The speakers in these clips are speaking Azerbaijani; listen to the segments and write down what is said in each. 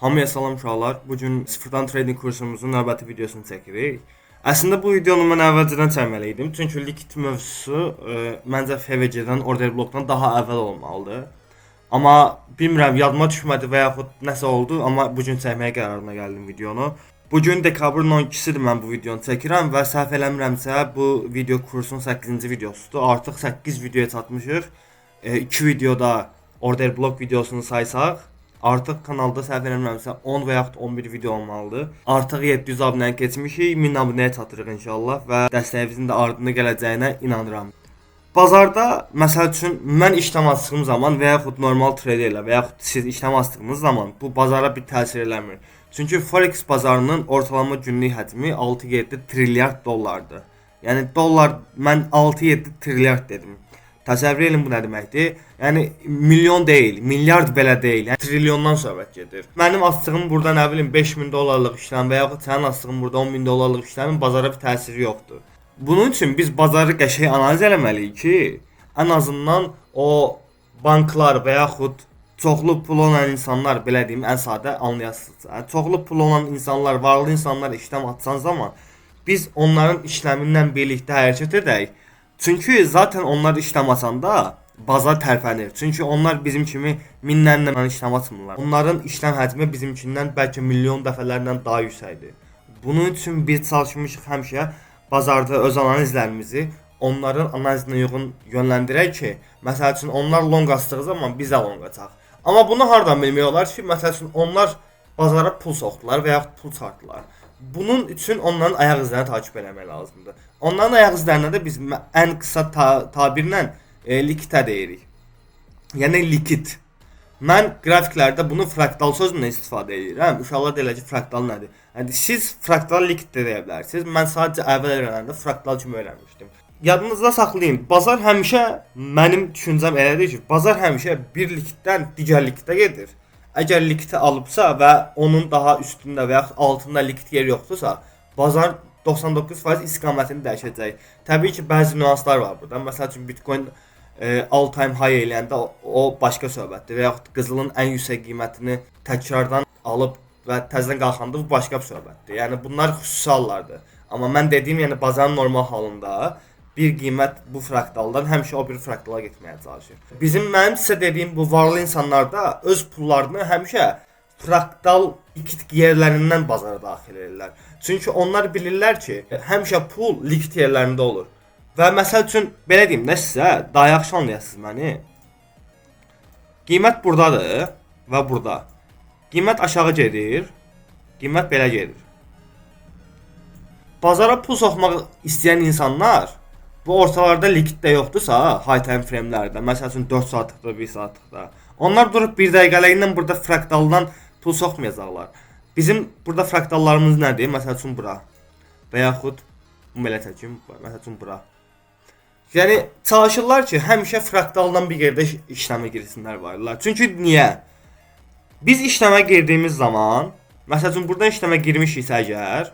Hamıya salam uşaqlar. Bu gün sıfırdan trading kursumuzun növbəti videosunu çəkirik. Əslində bu videonu mən əvvəlcədən çəkməli idim. Çünki likit mövzusu məncə FVC-dən, order blokdan daha əvvəl olmalıdır. Amma bilmirəm, yadıma düşmədi və yaxud nəsə oldu, amma bu gün çəkməyə qərarına gəldim videonu. Bu gün dekabrın 12-sidir mən bu videonu çəkirəm və səhv eləmirəmsə bu video kursun 8-ci videosudur. Artıq 8 videoya çatmışıq. 2 videoda order blok videosunu saysaq, artıq kanalda səhv eləmirəmsə 10 və yaxud 11 video olmalıdır. Artıq 700 abunəyə keçmişik, 1000 abunəyə çatırıq inşallah və dəstəyinizin də ardına gələcəyinə inanıram. Bazarda məsəl üçün mən işləm açdığım zaman və yaxud normal trade ilə və yaxud siz işləm açdığınız zaman bu bazara bir təsir eləmir. Çünki Forex bazarının ortalama günlük həcmi 6-7 trilyard dollardır. Yəni dollar mən 6-7 trilyard dedim. Təsəvvür edin bu nə deməkdir? Yəni milyon deyil, milyard belə deyil. Yəni trilyondan söhbət gedir. Mənim açdığım burada nə bilim 5000 dollarlıq işləm və yaxud sənin açdığın burada 10000 dollarlıq işləmin bazara bir təsiri yoxdur. Bunun üçün biz bazarı qəşəng analiz etməliyik ki, ən azından o banklar və yaxud çoxlu pul olan insanlar, belə deyim, ən sadə anlayasınız. Çoxlu pul olan insanlar, varlı insanlar işləm açan zaman biz onların işləmindən birlikdə hərəkət edək. Çünki zaten onlar işləm açanda bazar tərpənir. Çünki onlar bizim kimi minlərlə işləm açmırlar. Onların işləm həcmi bizimkindən bəlkə milyon dəfələrlə daha yüksəkdir. Bunun üçün biz çalışmışıq həmişə bazarda öz analizlərimizi onların analizinə uyğun yönləndirək ki, məsəl üçün onlar long açdığı zaman biz də long açaq. Amma bunu hardan bilmək olar ki, məsəl üçün onlar bazara pul soxdular və yaxud pul çıxartdılar. Bunun üçün onların ayaq izlərini takip etmək lazımdır. Onların ayaq izlərinə də biz ən qısa tabirlə likitə deyirik. Yəni likit. Mən qrafiklərdə bunu fraktal sözündən istifadə edirəm. Uşaqlar deyirlər ki, fraktal nədir? Yəni siz fraktal likit də deyə bilərsiniz. Mən sadəcə əvvəl öyrənəndə fraktal kimi öyrənmişdim. Yadınızda saxlayın. Bazar həmişə mənim düşüncəm elədir ki, bazar həmişə bir likitdən digər likitə gedir. Əgər likiti alıbsa və onun daha üstündə və yaxud altında likit yer yoxdursa, bazar 99% istiqamətini dəyişəcək. Təbii ki, bəzi nüanslar var burada. Məsəl üçün Bitcoin all time high eləyəndə o başqa söhbətdir və yaxud qızılın ən yüksək qiymətini təkrardan alıb və təzədən qalxanda bu başqa bir söhbətdir. Yəni bunlar xüsusi hallardır. Amma mən dediyim, yəni bazarın normal halında bir qiymət bu fraktaldan həmişə o bir fraktala getməyə çalışır. Mənim sizə dediyim bu varlı insanlar da öz pullarını həmişə fraktal likit yerlərindən bazara daxil edirlər. Çünki onlar bilirlər ki, həmişə pul likit yerlərində olur. Və məsəl üçün belə deyim də sizə, daha yaxşı anlayasınız məni. Qiymət burdadır və burada. Qiymət aşağı gedir, qiymət belə gedir. Bazara pul soxmaq istəyən insanlar bu ortalarda likit də yoxdursa, high time frame'lərdə, məsəl üçün 4 saatlıqda, 1 saatlıqda, onlar durub 1 dəqiqəliyindən burada fraktaldan pul soxmayacaqlar. Bizim burada fraktallarımız nədir? Məsəl üçün bura. Və yaxud belə çəkim, məsəl üçün bura. Yəni çalışırlar ki, həmişə fraktaldan bir yerdə işləmə girsinlər varlar. Çünki niyə? Biz işləmə girdiyimiz zaman, məsəl üçün buradan işləmə girmişiksə əgər,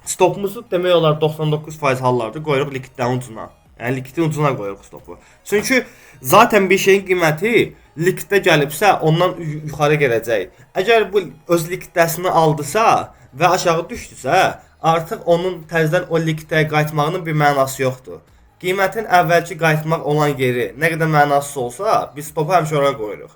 stopumuzu demək olar 99% hallarda qoyuruq likitdən ucuna. Yəni likitin ucuna qoyuruq stopu. Çünki zaten bir şeyin qiyməti likitdə gəlibsə ondan yuxarı gələcək. Əgər bu öz likitəsini aldısa və aşağı düşdüsə, artıq onun təzədən o likitə qayıtmağının bir mənası yoxdur. Qiymətin əvvəlki qayıtmaq olan yeri nə qədər mənasız olsa, biz stopu həmişə ora qoyuruq.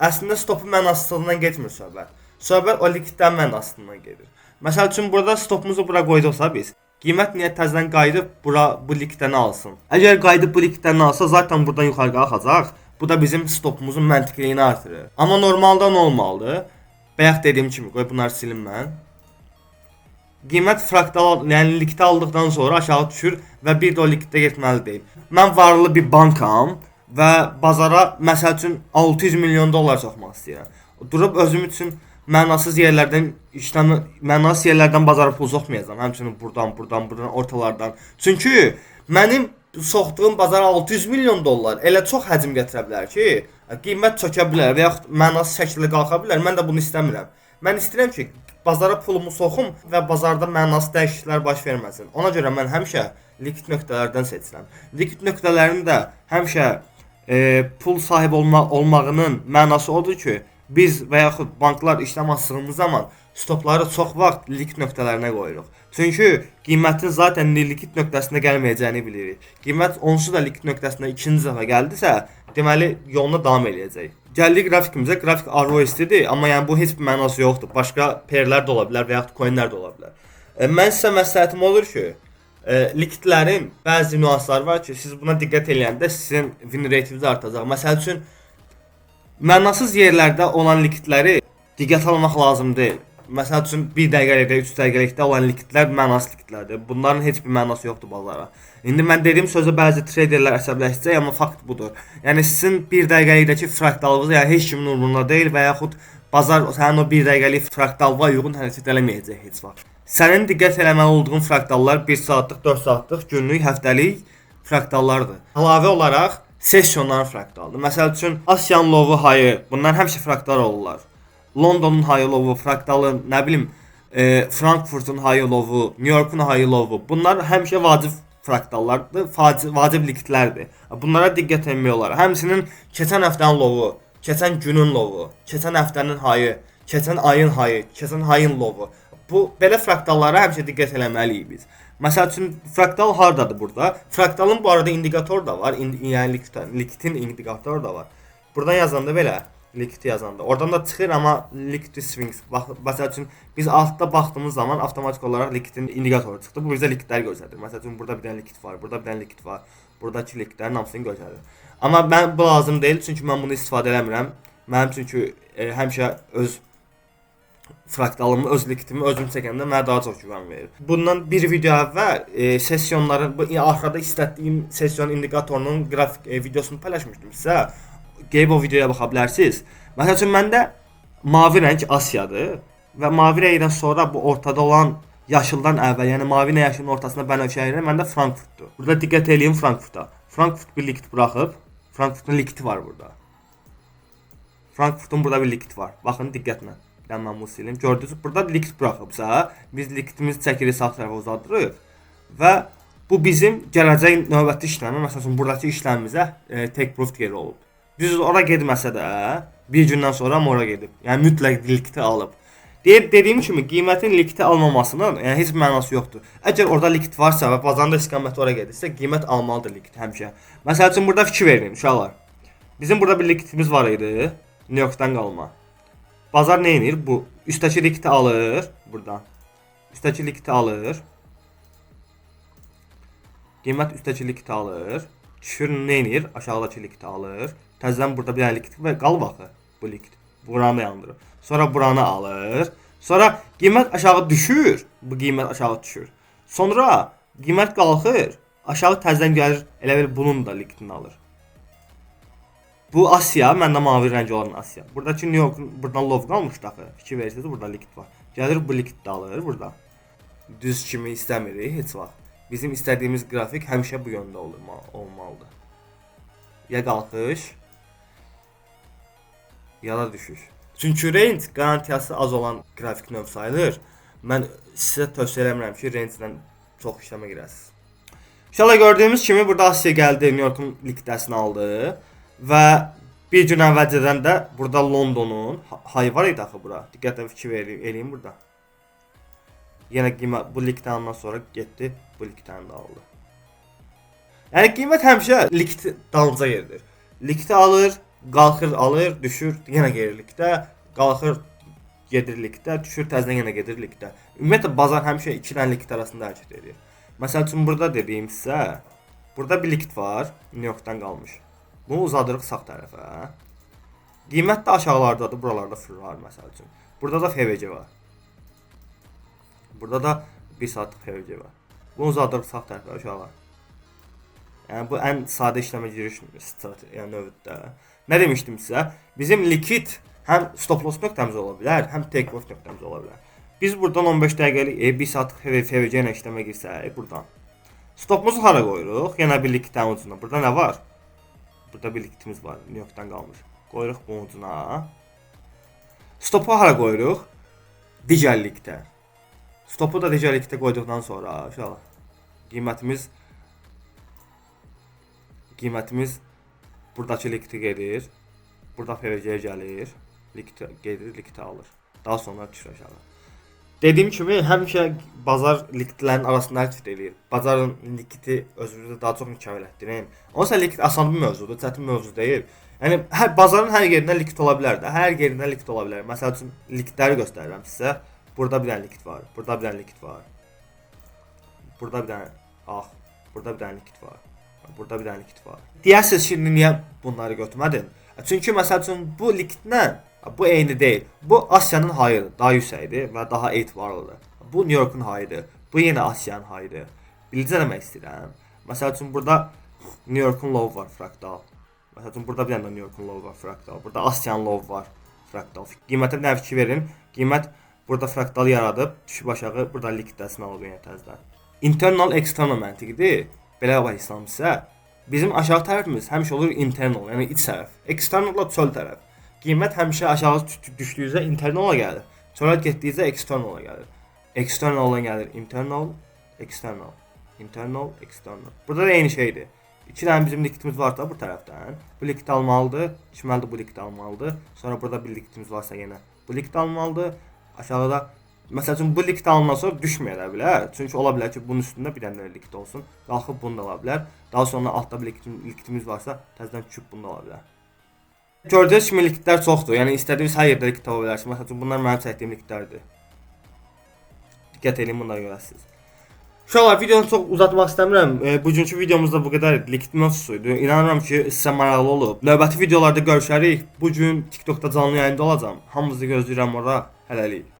Əslində stopu mənasızlığından getmir söhbət. Söhbət o likitdən mənasızlığından gedir. Məsəl üçün burada stopumuzu bura qoyduqsa biz, qiymət niyə təzədən qayıdıb bu likitdən alsın? Əgər qayıdıb bu likitdən alsa, zaten buradan yuxarı qalxacaq. Bu da bizim stopumuzun məntiqliyini artırır. Amma normalda nə olmalıdır? Bayaq dediyim kimi, qoy bunları silim mən. Qiymət fraktal, yəni likiti aldıqdan sonra aşağı düşür və bir də o likitdə getməli deyil. Mən varlı bir bankam və bazara məsəl üçün 600 milyon dollar soxmaq istəyirəm. Durub özüm üçün mənasız yerlərdən mənasız yerlərdən bazara pul soxmayacağam. Həmçinin buradan ortalardan. Çünki mənim soxduğum bazar 600 milyon dollar elə çox həcm gətirə bilər ki, qiymət çökə bilər və yaxud mənasız şəkildə qalxa bilər. Mən də bunu istəmirəm. Mən istəyirəm ki, bazara pulumu soxum və bazarda mənasız dəyişikliklər baş verməsin. Ona görə mən həmişə likit nöqtələrdən seçirəm. Likit nöqtələrinin də həmişə pul sahibi olmağının mənası odur ki, biz və yaxud banklar işlem açdığımız zaman stopları çox vaxt likt nöqtələrinə qoyuruq. Çünki qiymətin zaten likt nöqtəsində gəlməyəcəyini bilirik. Qiymət onsuz da likt nöqtəsində ikinci dəfə gəldisə, deməli yoluna davam eləyəcək. Gəldik qrafikimizə. Qrafik ROS'dir, amma yəni bu heç bir mənası yoxdur. Başqa pairlər də ola bilər və yaxud coinlər də ola bilər. Mən sizə məsləhətim olur ki, liktlərin bəzi nüansları var ki, siz buna diqqət eləyəndə sizin win rate'iniz artacaq. Məsəl üçün mənasız yerlərdə olan liktləri diqqət almaq lazım deyil. Məsəl üçün 1 dəqiqəlikdə, 3 dəqiqəlikdə olan liktlər mənasız liktlərdir. Bunların heç bir mənası yoxdur bazara. İndi mən dediyim sözə bəzi traderlər əsəbləşəcək, amma fakt budur. Yəni sizin 1 dəqiqəlikdəki fraktalınız yəni heç kimin umurunda deyil və yaxud bazar sənin o 1 dəqiqəlik fraktalına uyğun hərəkət eləməyəcək heç vaxt. Sənin diqqət eləməli olduğun fraktallar 1 saatlıq, 4 saatlıq, günlük, həftəlik fraktallardır. Əlavə olaraq sessionların fraktalıdır. Məsəl üçün Asiyanın lovu hayı, bunlar həmişə fraktal olurlar. Londonun high lovu, fraktalı, nə bilim, Frankfurtun high lovu, New Yorkun high lovu. Bunlar həmişə vacib fraktallardır, vacib liktlərdir. Bunlara diqqət etmək olar. Həmçinin keçən həftənin lovu, keçən günün lovu, keçən həftənin high, keçən ayın high, keçən ayın lovu. Bu belə fraktallara həmişə diqqət eləməliyik biz. Məsəl üçün fraktal hardadır burada? Fraktalın bu arada indikator da var. Yəni liktin indikatoru da var. Buradan yazanda belə liquidity yazanda. Oradan da çıxır, amma liquidity swings. Məsəl üçün biz altda baxdığımız zaman avtomatik olaraq liquidity'nin indikatoru çıxdı. Bu bizə liquidləri göstərir. Məsəl üçün burada bir dənə liquid var, burada bir dənə liquid var. Buradakı liquidlərin hamısını göstərir. Amma mən bu lazım deyil, çünki mən bunu istifadə eləmirəm. Mənim çünki həmişə öz fraktalımı, öz liquidimi özüm çəkəndə mənə daha çox güvən verir. Bundan bir video əvvəl sessionların, bu axırda istədiyim session indikatorunun qrafik videosunu paylaşmışdım sizə. Gəlib o videoya baxa bilərsiniz. Məsəl üçün məndə mavi rəng Asiyadır və mavi rəngdən sonra bu ortada olan yaşıldan əvvəl, yəni mavi ilə yaşılın ortasında bənövşə rəng məndə Frankfurtdur. Burada diqqət eləyin Frankfurta. Frankfurt bir liquid buraxıb, Frankfurtun liquidi var burada. Frankfurtun burada bir liquid var. Baxın diqqətlə. Bir dənə mən bunu silim. Gördünüz, burada liquid buraxıbsa, biz liquidimizi çəkirik sağ tərəfə uzadırıq və bu bizim gələcək növbəti işləmə, məsəl üçün buradakı işləmimizə take profit yeri olub. Düz ora getməsə də bir gündən sonra ora gedib. Yəni mütləq liquidity alıb. Dediyim kimi qiymətin liquidity almamasının yəni heç mənası yoxdur. Əgər orada liquid varsa və bazarda istiqamət ora gedirsə, qiymət almalıdır liquidity həmişə. Məsəl üçün burada fikir verin uşaqlar. Bizim burada bir liquidimiz var idi, New Yorkdan qalma. Bazar nə edir? Bu üstdəki liquidity alır buradan. Üstdəki liquidity alır. Qiymət üstdəki liquidity alır. Düşür nə edir? Aşağıdakı liquidity alır. Təzədən burada bir dənə liquid və qal baxı bu liquid. Buranı yandırır. Sonra buranı alır. Sonra qiymət aşağı düşür. Bu qiymət aşağı düşür. Sonra qiymət qalxır. Aşağı təzədən gəlir. Elə bil bunun da liquidini alır. Bu Asiya, məndə mavi rəng olan Asiya. Buradakı New York'un buradan lov qalmışdı axı. Fikir verirsiniz, burada liquid var. Gəlir bu liquid də alır burada. Düz kimi istəmirik heç vaxt. Bizim istədiyimiz qrafik həmişə bu yöndə olmalıdır. Ya qalxış, ya da düşüş. Çünki range qarantiyası az olan qrafik növ sayılır. Mən sizə tövsiyə eləmirəm ki, range ilə çox işləmə girəsiniz. İnşallah gördüyümüz kimi burada Asiya gəldi, New York'un liquidəsini aldı və bir gün əvvəlcədən də burada Londonun high var idi axı bura. Diqqətlə fikir eləyin burada. Yenə qiymət bu liquiddən sonra getdi, bu liquiddən də aldı. Yəni qiymət həmişə liquid dalınca gedir. Liquid alır, qalxır, alır, düşür, yenə gedir liquiddə, qalxır, gedir liquiddə, düşür, təzədən yenə gedir liquiddə. Ümumiyyətlə bazar həmişə iki dənə liquid arasında hərəkət edir. Məsəl üçün burada dediyim sizə, burada bir liquid var, New York'dan qalmış. Bunu uzadırıq sağ tərəfə. Qiymət də aşağılardadır, buralarda fırlar məsəl üçün. Burada da FVC var. Burada da 1 saatlıq FVC var. Bunu uzadırıq sağ tərəfə aşağılar. Yəni bu ən sadə işləmə giriş strateji, yəni növüddə. Nə demişdim sizə? Bizim liquid həm stop loss nöqtəmiz ola bilər, həm take profit nöqtəmiz ola bilər. Biz buradan 15 dəqiqəlik 1 saatlıq FVC ilə işləmə girsək buradan. Stopumuzu hara qoyuruq? Yenə bir liquidin ucuna. Burada nə var? Burada bir liquidimiz var, New York'dan qalmış. Qoyuruq bunun ucuna. Stopu hara qoyuruq? Digər liquiddə. Stopu da digər liquiddə qoyduqdan sonra inşallah qiymətimiz buradakı liquidə gedir. Burada FVC-yə gəlir. Likt gedir, likt alır. Daha sonra düşür aşağı. Dediyim kimi, həmişə bazar liktlərin arasında fərq eləyir. Bazarın likti özünüzdə daha çox mükəmməlləşdirin. Onsa likt asan bir mövzudur, çətin mövzu deyil. Yəni hər bazarın hər yerində likt ola bilər də. Hər yerində likt ola bilər. Məsəl üçün liktləri göstərirəm sizə. Burada bir dənə likt var. Burada bir dənə likt var. Burada bir dənə burada bir dənə likt var. Burada bir dənə likt var. Deyərsiniz ki, niyə bunları götürmədin? Çünki məsəl üçün bu liktlə bu eyni deyil. Bu Asiyanın hayıdır, daha yüksəkdir və daha etibarlıdır. Bu New Yorkun hayıdır. Bu yenə Asiyanın hayıdır. Biləcə demək istəyirəm. Məsəl üçün burada New Yorkun low var, fraktal. Məsəl üçün burada bir dənə New Yorkun low var, fraktal. Burada Asiyanın low var, fraktal. Qiymətə bir dənə fikir verin. Qiymət burada fraktal yaradıb, düşüb aşağı, burada liktəsini alıb yenə təzədən. Internal, external məntiqidir. Belə var İslamsə, bizim aşağı tərəfimiz həmişə olur internal, yəni iç tərəf. External çöl tərəf. Qiymət həmişə aşağı düşdüyüzə internala gəlir. Çölə getdiyicə externala gəlir. Externaldan gəlir internal, external. Internal, external. Burada da eyni şeydir. İki dənə bizim liktimiz varsa bu tərəfdən, bu likti almalıdır. Şimalda bu likti almalıdır. Sonra burada bir liktimiz varsa yenə bu likti almalıdır. Aşağıda məsəl üçün bu likt alınan sonra düşməyə də bilər. Çünki ola bilər ki, bunun üstündə bir dənə likt olsun. Qalxıb bunu da ala bilər. Daha sonra altda bir liktimiz varsa təzədən düşüb bunu da ala bilər. Gördüyünüz kimi liktlər çoxdur. Yəni istədiyiniz hər yerdə likt tapa bilərsiniz. Məsələn, bunlar mənim çəkdiyim liktlərdir. Diqqət edin, bunları görəsiniz. Uşaqlar, videonu çox uzatmaq istəmirəm. Bugünkü videomuzda bu qədər likt mövzusuydu. İnanıram ki, sizə maraqlı olub. Növbəti videolarda görüşərik. Bu gün TikTokda canlı yayında olacağam. Hamınızı gözləyirəm ora. Hələlik.